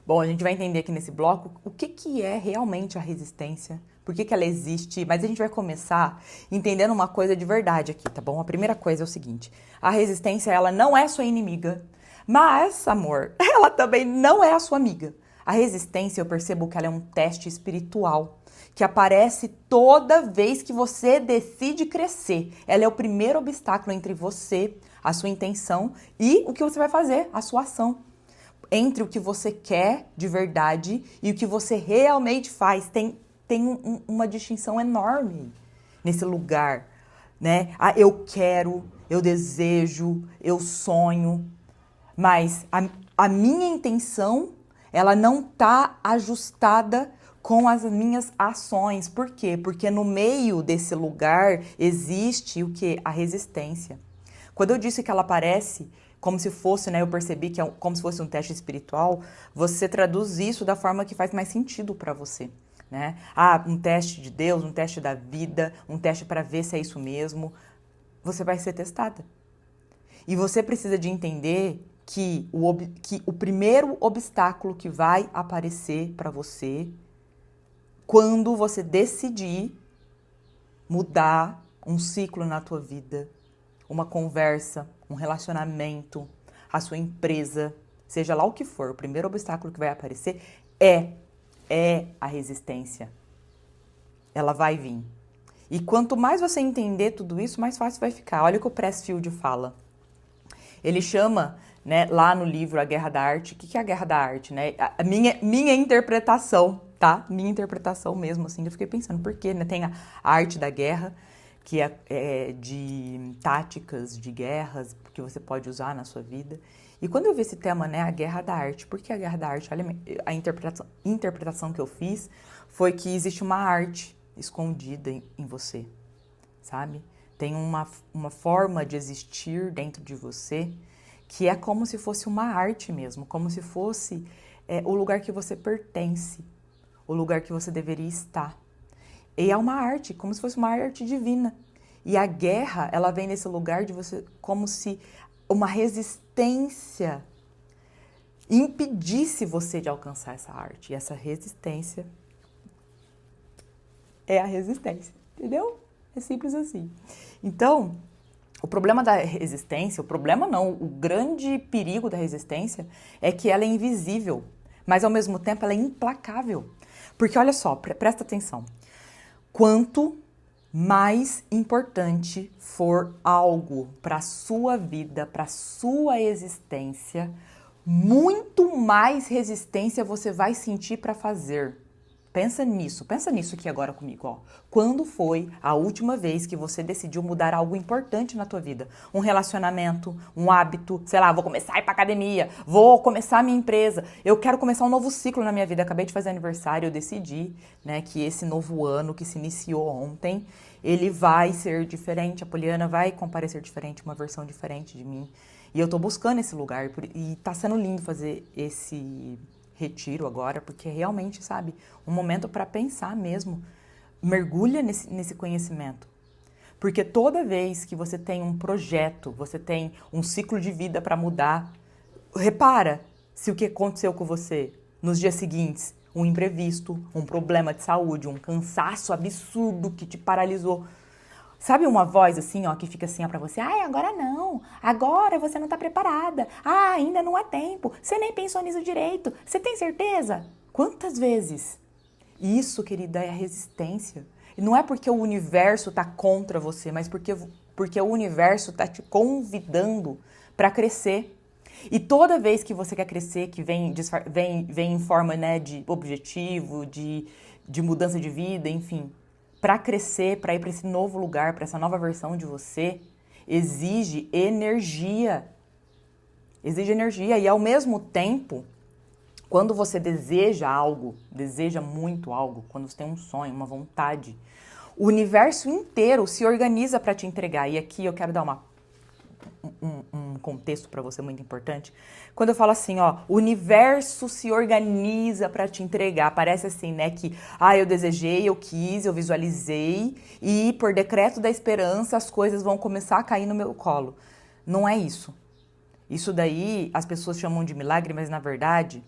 Bom, a gente vai entender aqui nesse bloco o que é realmente a resistência, por que ela existe, mas a gente vai começar entendendo uma coisa de verdade aqui, tá bom? A primeira coisa é o seguinte, a resistência, ela não é sua inimiga, mas, amor, ela também não é a sua amiga. A resistência, eu percebo que ela é um teste espiritual, que aparece toda vez que você decide crescer. Ela é o primeiro obstáculo entre você, a sua intenção e o que você vai fazer, a sua ação. Entre o que você quer de verdade e o que você realmente faz. Tem uma distinção enorme nesse lugar, né? Ah, eu quero, eu desejo, eu sonho, mas a minha intenção, ela não está ajustada com as minhas ações. Por quê? Porque no meio desse lugar existe o quê? A resistência. Quando eu disse que ela aparece como se fosse, né, eu percebi que é como se fosse um teste espiritual, você traduz isso da forma que faz mais sentido para você, né? Ah, um teste de Deus, um teste da vida, um teste para ver se é isso mesmo. Você vai ser testada. E você precisa de entender que o primeiro obstáculo que vai aparecer para você quando você decidir mudar um ciclo na tua vida, uma conversa, um relacionamento, a sua empresa, seja lá o que for, o primeiro obstáculo que vai aparecer é a resistência. Ela vai vir. E quanto mais você entender tudo isso, mais fácil vai ficar. Olha o que o Pressfield fala. Ele chama, né, lá no livro A Guerra da Arte, o que é a Guerra da Arte, né? A minha interpretação, tá? Minha interpretação mesmo, assim, eu fiquei pensando, por quê, né? Tem a arte da guerra, que é de táticas de guerras que você pode usar na sua vida. E quando eu vi esse tema, né, a guerra da arte, por que a guerra da arte? Olha, a interpretação que eu fiz foi que existe uma arte escondida em você, sabe? Tem uma forma de existir dentro de você que é como se fosse uma arte mesmo, como se fosse o lugar que você pertence, o lugar que você deveria estar. E é uma arte, como se fosse uma arte divina. E a guerra, ela vem nesse lugar de você, como se uma resistência impedisse você de alcançar essa arte. E essa resistência é a resistência, entendeu? É simples assim. Então, o problema da resistência, o problema não, o grande perigo da resistência é que ela é invisível, mas ao mesmo tempo ela é implacável. Porque olha só, presta atenção. Quanto mais importante for algo para a sua vida, para a sua existência, muito mais resistência você vai sentir para fazer. Pensa nisso aqui agora comigo, ó. Quando foi a última vez que você decidiu mudar algo importante na tua vida? Um relacionamento, um hábito, sei lá, vou começar a ir pra academia, vou começar a minha empresa, eu quero começar um novo ciclo na minha vida, acabei de fazer aniversário, eu decidi, né, que esse novo ano que se iniciou ontem, ele vai ser diferente, a Poliana vai comparecer diferente, uma versão diferente de mim. E eu tô buscando esse lugar, e tá sendo lindo fazer esse retiro agora, porque realmente, sabe, um momento para pensar mesmo. Mergulha nesse conhecimento. Porque toda vez que você tem um projeto, você tem um ciclo de vida para mudar, repara se o que aconteceu com você nos dias seguintes, um imprevisto, um problema de saúde, um cansaço absurdo que te paralisou. Sabe uma voz assim, ó, que fica assim ó, pra você? Ai, agora não. Agora você não tá preparada. Ah, ainda não há tempo. Você nem pensou nisso direito. Você tem certeza? Quantas vezes? Isso, querida, é a resistência. E não é porque o universo tá contra você, mas porque o universo tá te convidando para crescer. E toda vez que você quer crescer, que vem em forma, né, de objetivo, de mudança de vida, enfim, para crescer, para ir para esse novo lugar, para essa nova versão de você, exige energia. Exige energia. E ao mesmo tempo, quando você deseja algo, deseja muito algo, quando você tem um sonho, uma vontade, o universo inteiro se organiza para te entregar. E aqui eu quero dar um contexto para você muito importante. Quando eu falo assim, ó, o universo se organiza para te entregar, parece assim, né, que eu desejei, eu quis, eu visualizei e por decreto da esperança as coisas vão começar a cair no meu colo. Não é isso. Isso daí as pessoas chamam de milagre, mas na verdade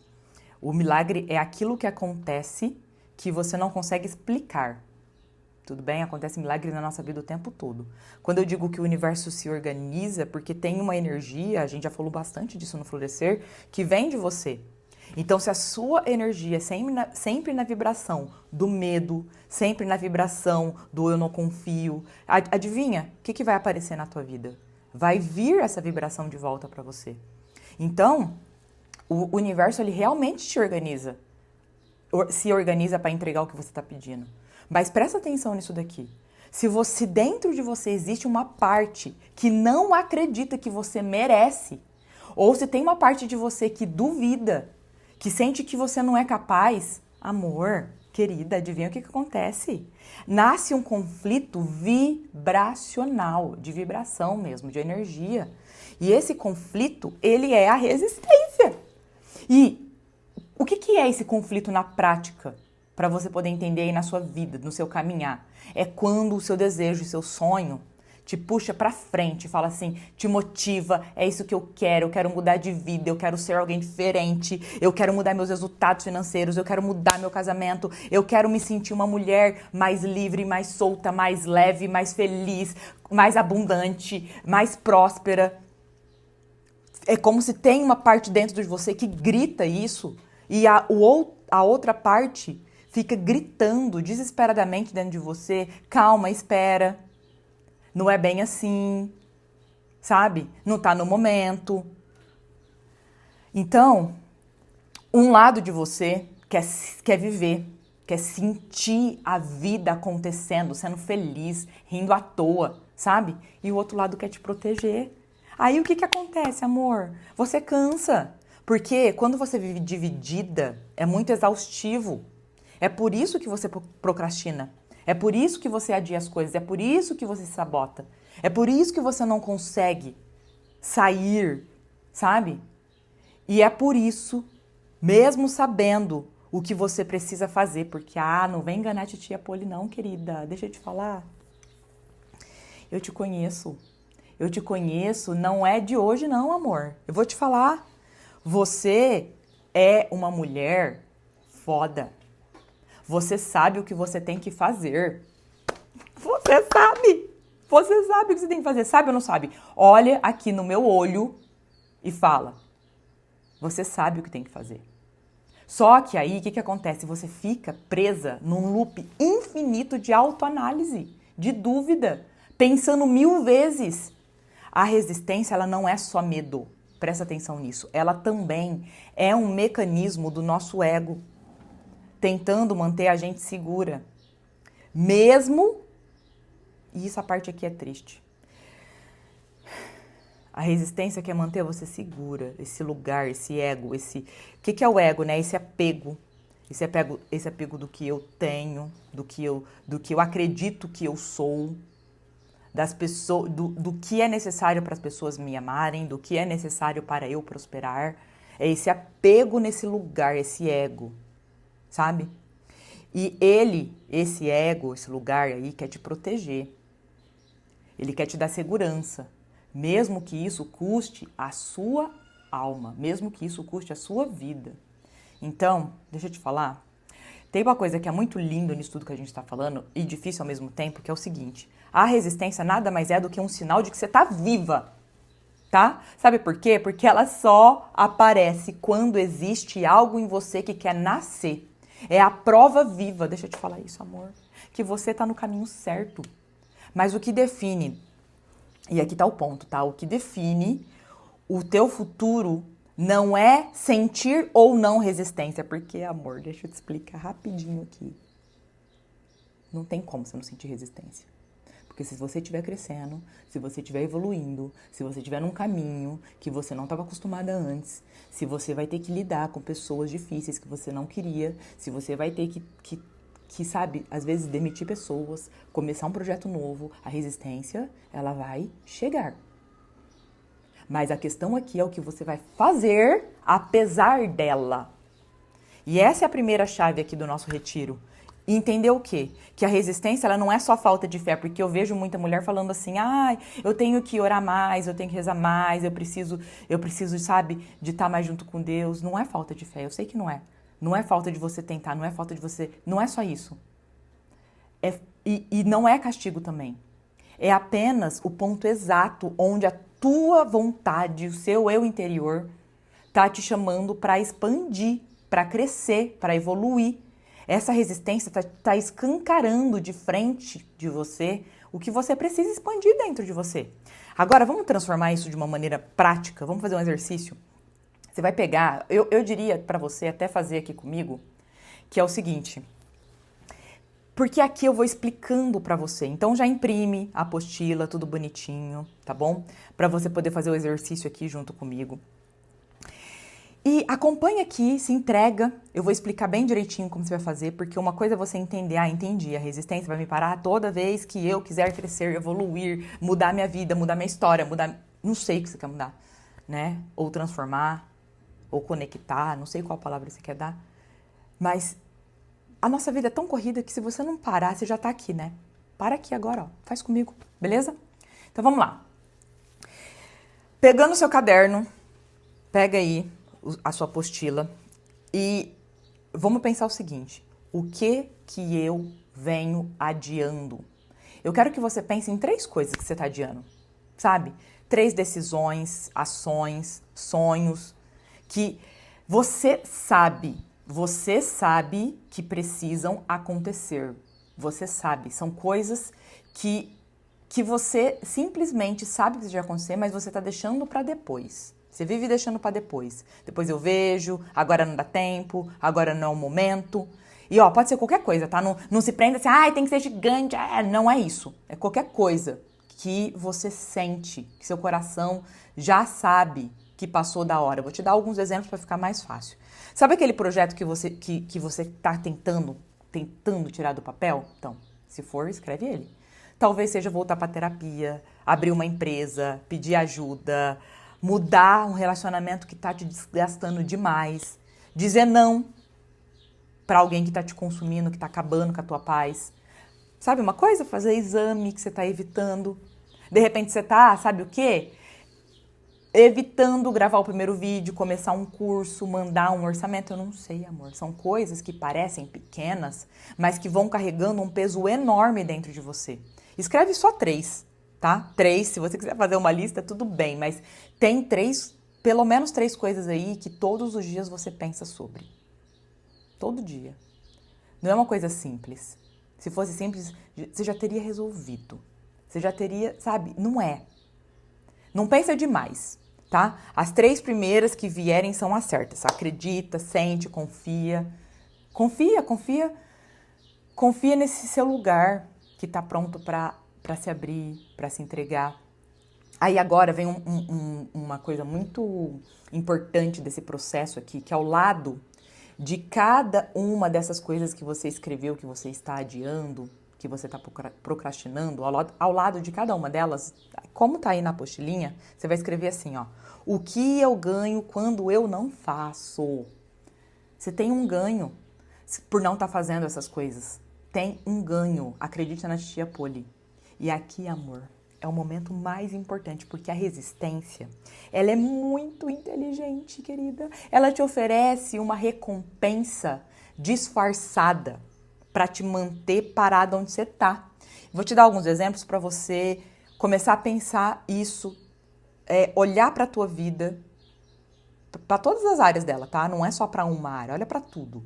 O milagre é aquilo que acontece que você não consegue explicar. Tudo bem? Acontece milagre na nossa vida o tempo todo. Quando eu digo que o universo se organiza, porque tem uma energia, a gente já falou bastante disso no Florescer, que vem de você. Então, se a sua energia é sempre na vibração do medo, sempre na vibração do eu não confio, adivinha o que vai aparecer na tua vida? Vai vir essa vibração de volta para você. Então, o universo ele realmente te organiza, se organiza para entregar o que você está pedindo. Mas presta atenção nisso daqui. Se dentro de você existe uma parte que não acredita que você merece, ou se tem uma parte de você que duvida, que sente que você não é capaz, amor, querida, adivinha o que acontece? Nasce um conflito vibracional, de vibração mesmo, de energia. E esse conflito, ele é a resistência. E o que é esse conflito na prática? Para você poder entender aí na sua vida, no seu caminhar. É quando o seu desejo, o seu sonho te puxa pra frente, fala assim, te motiva, é isso que eu quero mudar de vida, eu quero ser alguém diferente, eu quero mudar meus resultados financeiros, eu quero mudar meu casamento, eu quero me sentir uma mulher mais livre, mais solta, mais leve, mais feliz, mais abundante, mais próspera. É como se tem uma parte dentro de você que grita isso e a outra parte fica gritando desesperadamente dentro de você, calma, espera. Não é bem assim, sabe? Não tá no momento. Então, um lado de você quer viver, quer sentir a vida acontecendo, sendo feliz, rindo à toa, sabe? E o outro lado quer te proteger. Aí o que acontece, amor? Você cansa. Porque quando você vive dividida, é muito exaustivo. É por isso que você procrastina. É por isso que você adia as coisas, é por isso que você se sabota. É por isso que você não consegue sair, sabe? E é por isso, mesmo sabendo o que você precisa fazer, porque, não vem enganar a titia Poli não, querida, deixa eu te falar. Eu te conheço, não é de hoje não, amor. Eu vou te falar, você é uma mulher foda. Você sabe o que você tem que fazer. Você sabe o que você tem que fazer. Sabe ou não sabe? Olha aqui no meu olho e fala. Você sabe o que tem que fazer. Só que aí, o que acontece? Você fica presa num loop infinito de autoanálise, de dúvida, pensando 1000 vezes. A resistência, ela não é só medo. Presta atenção nisso. Ela também é um mecanismo do nosso ego, tentando manter a gente segura. Mesmo, e essa parte aqui é triste, a resistência quer manter você segura, esse lugar, esse ego, o que é o ego, né? Esse apego do que eu tenho, do que eu acredito que eu sou, das pessoas, do que é necessário para as pessoas me amarem, do que é necessário para eu prosperar. É esse apego nesse lugar, esse ego. Sabe? E esse ego, esse lugar aí, quer te proteger. Ele quer te dar segurança. Mesmo que isso custe a sua alma. Mesmo que isso custe a sua vida. Então, deixa eu te falar. Tem uma coisa que é muito lindo nisso tudo que a gente está falando e difícil ao mesmo tempo, que é o seguinte. A resistência nada mais é do que um sinal de que você está viva. Tá? Sabe por quê? Porque ela só aparece quando existe algo em você que quer nascer. É a prova viva, deixa eu te falar isso, amor, que você tá no caminho certo. Mas o que define, e aqui tá o ponto, tá? O que define o teu futuro não é sentir ou não resistência. Porque, amor, deixa eu te explicar rapidinho aqui. Não tem como você não sentir resistência. Porque se você estiver crescendo, se você estiver evoluindo, se você estiver num caminho que você não estava acostumada antes, se você vai ter que lidar com pessoas difíceis que você não queria, se você vai ter que, sabe, às vezes demitir pessoas, começar um projeto novo, a resistência, ela vai chegar. Mas a questão aqui é o que você vai fazer apesar dela. E essa é a primeira chave aqui do nosso retiro. E entender o quê? Que a resistência, ela não é só falta de fé, porque eu vejo muita mulher falando assim, eu tenho que orar mais, eu tenho que rezar mais, eu preciso, sabe, de estar mais junto com Deus. Não é falta de fé, eu sei que não é. Não é falta de você tentar, não é falta de você... Não é só isso. E não é castigo também. É apenas o ponto exato onde a tua vontade, o seu eu interior, tá te chamando para expandir, para crescer, para evoluir. Essa resistência tá escancarando de frente de você o que você precisa expandir dentro de você. Agora, vamos transformar isso de uma maneira prática? Vamos fazer um exercício? Você vai pegar, eu diria para você até fazer aqui comigo, que é o seguinte, porque aqui eu vou explicando para você. Então já imprime a apostila, tudo bonitinho, tá bom? Para você poder fazer o exercício aqui junto comigo. E acompanha aqui, se entrega, eu vou explicar bem direitinho como você vai fazer, porque uma coisa é você entender, entendi, a resistência vai me parar toda vez que eu quiser crescer, evoluir, mudar minha vida, mudar minha história, não sei o que você quer mudar, né? Ou transformar, ou conectar, não sei qual palavra você quer dar, mas a nossa vida é tão corrida que se você não parar, você já tá aqui, né? Para aqui agora, ó, faz comigo, beleza? Então vamos lá. Pegando o seu caderno, pega aí a sua apostila e vamos pensar o seguinte, o que eu venho adiando? Eu quero que você pense em 3 coisas que você está adiando, sabe? 3 decisões, ações, sonhos, que você sabe que precisam acontecer. Você sabe, são coisas que você simplesmente sabe que precisa acontecer, mas você está deixando para depois. Você vive deixando para depois. Depois eu vejo, agora não dá tempo, agora não é o momento. E ó, pode ser qualquer coisa, tá? Não se prenda assim, tem que ser gigante. Não é isso. É qualquer coisa que você sente, que seu coração já sabe que passou da hora. Vou te dar alguns exemplos para ficar mais fácil. Sabe aquele projeto que você tá tentando tirar do papel? Então, se for, escreve ele. Talvez seja voltar para terapia, abrir uma empresa, pedir ajuda, mudar um relacionamento que tá te desgastando demais, dizer não para alguém que tá te consumindo, que tá acabando com a tua paz. Sabe uma coisa? Fazer exame que você tá evitando. De repente você tá, sabe o quê? Evitando gravar o primeiro vídeo, começar um curso, mandar um orçamento. Eu não sei, amor. São coisas que parecem pequenas, mas que vão carregando um peso enorme dentro de você. Escreve só 3, tá? 3, se você quiser fazer uma lista, tudo bem, mas tem 3, pelo menos 3 coisas aí que todos os dias você pensa sobre. Todo dia. Não é uma coisa simples. Se fosse simples, você já teria resolvido. Você já teria, sabe? Não é. Não pensa demais, tá? As 3 primeiras que vierem são as certas. Acredita, sente, confia. Confia nesse seu lugar que tá pronto para se abrir, para se entregar. Aí agora vem uma coisa muito importante desse processo aqui, que ao lado de cada uma dessas coisas que você escreveu, que você está adiando, que você está procrastinando, ao lado de cada uma delas, como tá aí na apostilinha, você vai escrever assim, ó. O que eu ganho quando eu não faço? Você tem um ganho por não estar fazendo essas coisas. Tem um ganho. Acredita na tia Poli. E aqui, amor, é o momento mais importante, porque a resistência, ela é muito inteligente, querida. Ela te oferece uma recompensa disfarçada para te manter parado onde você tá. Vou te dar alguns exemplos para você começar a pensar isso, olhar para a tua vida, para todas as áreas dela, tá? Não é só para uma área, olha para tudo.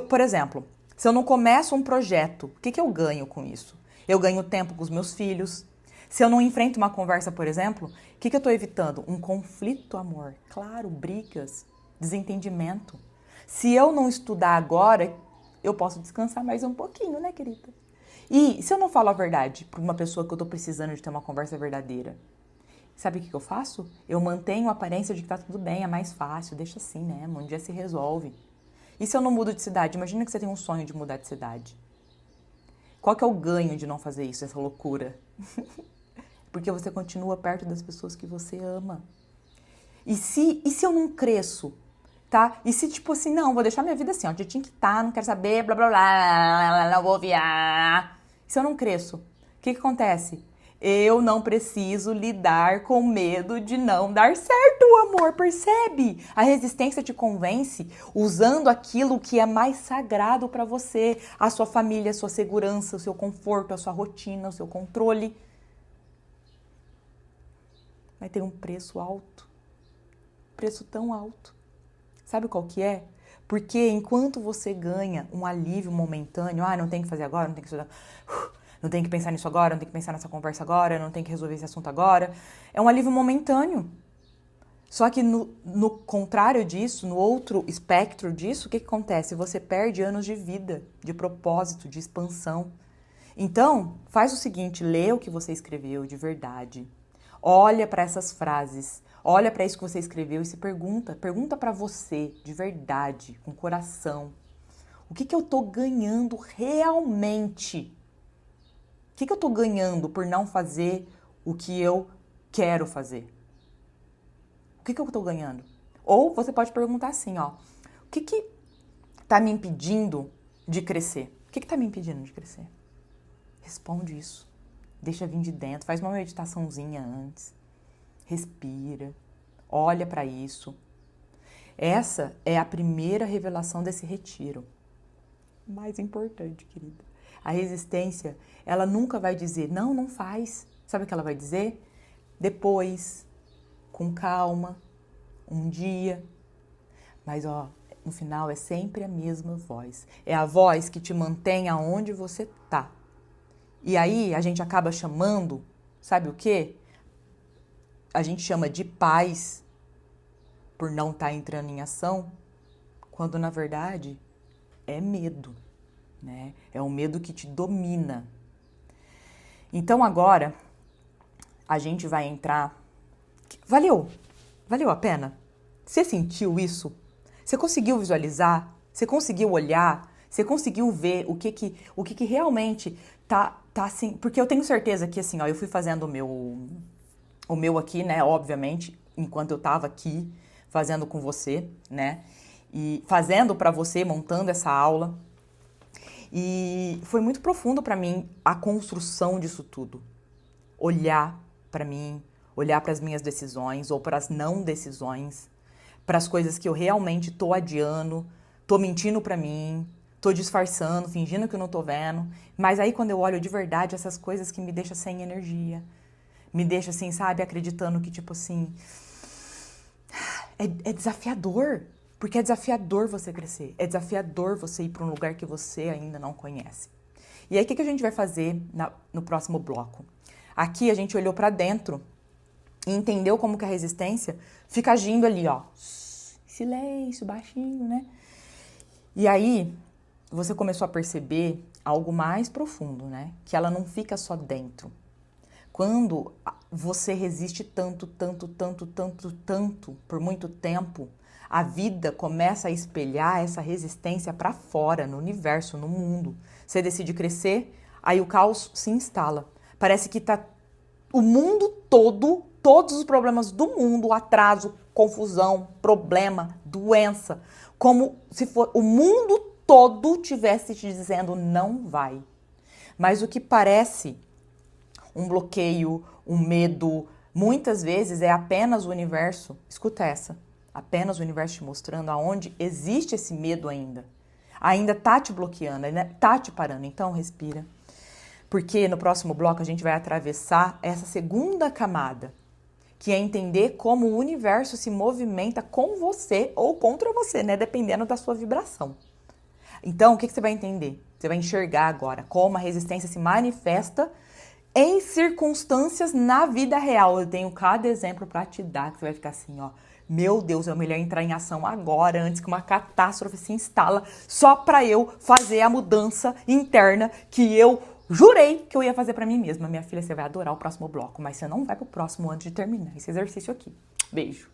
Por exemplo, se eu não começo um projeto, o que eu ganho com isso? Eu ganho tempo com os meus filhos. Se eu não enfrento uma conversa, por exemplo, o que eu estou evitando? Um conflito, amor. Claro, brigas, desentendimento. Se eu não estudar agora, eu posso descansar mais um pouquinho, né, querida? E se eu não falo a verdade para uma pessoa que eu estou precisando de ter uma conversa verdadeira? Sabe o que eu faço? Eu mantenho a aparência de que tá tudo bem, é mais fácil, deixa assim, né? Um dia se resolve. E se eu não mudo de cidade? Imagina que você tem um sonho de mudar de cidade. Qual que é o ganho de não fazer isso, essa loucura? Porque você continua perto das pessoas que você ama. E se eu não cresço? tá? E se tipo assim, não, vou deixar minha vida assim, ó, de tinha que tá, não quero saber, blá blá blá, não vou viar. Se eu não cresço, o que acontece? Eu não preciso lidar com medo de não dar certo, amor, percebe? A resistência te convence usando aquilo que é mais sagrado pra você, a sua família, a sua segurança, o seu conforto, a sua rotina, o seu controle. Vai ter um preço alto, preço tão alto. Sabe qual que é? Porque enquanto você ganha um alívio momentâneo, não tem que fazer agora, não tem que estudar, não tem que pensar nisso agora, não tem que pensar nessa conversa agora, não tem que resolver esse assunto agora, é um alívio momentâneo. Só que no contrário disso, no outro espectro disso, o que acontece? Você perde anos de vida, de propósito, de expansão. Então, faz o seguinte, lê o que você escreveu de verdade. Olha para essas frases, olha para isso que você escreveu e se pergunta para você de verdade, com coração. O que eu tô ganhando realmente? O que eu tô ganhando por não fazer o que eu quero fazer? O que eu tô ganhando? Ou você pode perguntar assim, ó, o que tá me impedindo de crescer? O que tá me impedindo de crescer? Responde isso. Deixa vir de dentro, faz uma meditaçãozinha antes. Respira, olha para isso. Essa é a primeira revelação desse retiro. Mais importante, querida. A resistência, ela nunca vai dizer, não faz. Sabe o que ela vai dizer? Depois, com calma, um dia. Mas, no final é sempre a mesma voz. É a voz que te mantém aonde você tá. E aí a gente acaba chamando, sabe o quê? A gente chama de paz por não estar entrando em ação, quando na verdade é medo, né? É um medo que te domina. Então agora a gente vai entrar. Valeu a pena? Você sentiu isso? Você conseguiu visualizar? Você conseguiu olhar? Você conseguiu ver o que realmente tá assim? Porque eu tenho certeza que assim, eu fui fazendo o meu aqui, né? Obviamente, enquanto eu tava aqui fazendo com você, né? E fazendo para você, montando essa aula. E foi muito profundo para mim a construção disso tudo. Olhar para mim, olhar para as minhas decisões ou para as não decisões, para as coisas que eu realmente tô adiando, tô mentindo para mim, tô disfarçando, fingindo que eu não tô vendo. Mas aí quando eu olho de verdade essas coisas que me deixam sem energia, me deixa assim, sabe, acreditando que tipo assim, é desafiador. Porque é desafiador você crescer, é desafiador você ir para um lugar que você ainda não conhece. E aí, o que a gente vai fazer no próximo bloco? Aqui a gente olhou para dentro e entendeu como que a resistência fica agindo ali, ó. Silêncio, baixinho, né? E aí, você começou a perceber algo mais profundo, né? Que ela não fica só dentro. Quando você resiste tanto por muito tempo, a vida começa a espelhar essa resistência para fora, no universo, no mundo. Você decide crescer, aí o caos se instala. Parece que tá o mundo todo, todos os problemas do mundo, atraso, confusão, problema, doença, como se for o mundo todo tivesse te dizendo não vai. Mas o que parece um bloqueio, um medo, muitas vezes é apenas o universo, escuta essa, apenas o universo te mostrando aonde existe esse medo ainda tá te bloqueando, ainda tá te parando, então respira. Porque no próximo bloco a gente vai atravessar essa segunda camada, que é entender como o universo se movimenta com você ou contra você, né, dependendo da sua vibração. Então, o que você vai entender? Você vai enxergar agora como a resistência se manifesta em circunstâncias na vida real. Eu tenho cada exemplo para te dar, que você vai ficar assim, ó. Meu Deus, é melhor entrar em ação agora, antes que uma catástrofe se instala, só para eu fazer a mudança interna que eu jurei que eu ia fazer para mim mesma. Minha filha, você vai adorar o próximo bloco, mas você não vai pro próximo antes de terminar esse exercício aqui. Beijo.